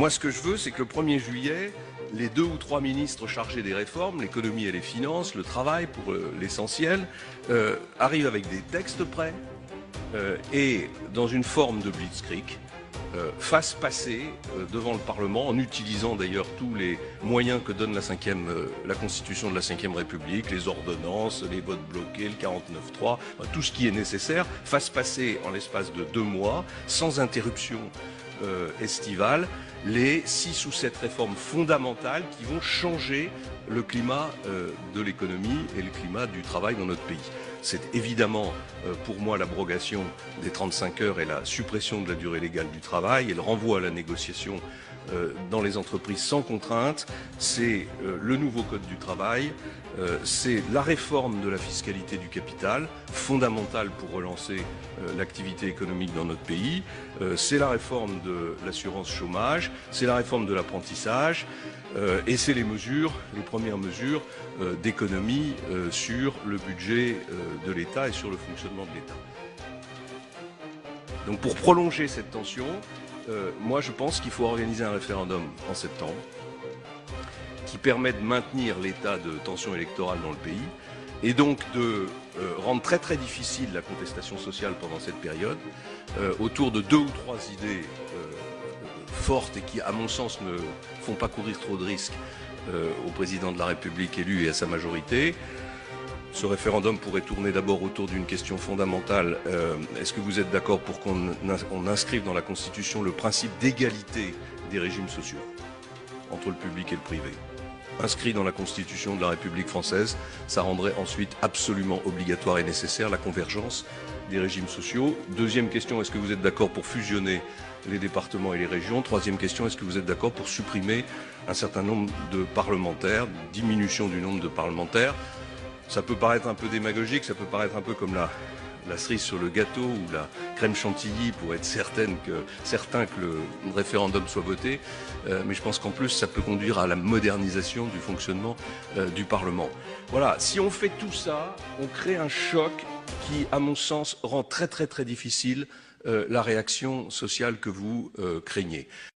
Moi, ce que je veux, c'est que le 1er juillet, les 2 ou 3 ministres chargés des réformes, l'économie et les finances, le travail pour l'essentiel, arrivent avec des textes prêts et dans une forme de blitzkrieg, fasse passer devant le Parlement, en utilisant d'ailleurs tous les moyens que donne la Constitution de la Ve République, les ordonnances, les votes bloqués, le 49.3, tout ce qui est nécessaire, fasse passer en l'espace de 2 mois, sans interruption estivale, les 6 ou 7 réformes fondamentales qui vont changer le climat de l'économie et le climat du travail dans notre pays. C'est évidemment pour moi l'abrogation des 35 heures et la suppression de la durée légale du travail et le renvoi à la négociation dans les entreprises sans contrainte. C'est le nouveau code du travail, c'est la réforme de la fiscalité du capital, fondamentale pour relancer l'activité économique dans notre pays, c'est la réforme de l'assurance chômage, c'est la réforme de l'apprentissage, et c'est les premières mesures d'économie sur le budget de l'État et sur le fonctionnement de l'État. Donc pour prolonger cette tension, moi je pense qu'il faut organiser un référendum en septembre qui permet de maintenir l'état de tension électorale dans le pays et donc de rendre très très difficile la contestation sociale pendant cette période autour de 2 ou 3 idées fortes et qui, à mon sens, ne font pas courir trop de risques au président de la République élu et à sa majorité. Ce référendum pourrait tourner d'abord autour d'une question fondamentale. Est-ce que vous êtes d'accord pour qu'on inscrive dans la Constitution le principe d'égalité des régimes sociaux entre le public et le privé? Inscrit dans la Constitution de la République française, ça rendrait ensuite absolument obligatoire et nécessaire la convergence des régimes sociaux. Deuxième question, est-ce que vous êtes d'accord pour fusionner les départements et les régions? Troisième question, est-ce que vous êtes d'accord pour supprimer un certain nombre de parlementaires, diminution du nombre de parlementaires? Ça peut paraître un peu démagogique, ça peut paraître un peu comme la cerise sur le gâteau ou la crème chantilly pour être certain que le référendum soit voté, mais je pense qu'en plus ça peut conduire à la modernisation du fonctionnement du Parlement. Voilà, si on fait tout ça, on crée un choc qui, à mon sens, rend très très très difficile la réaction sociale que vous craignez.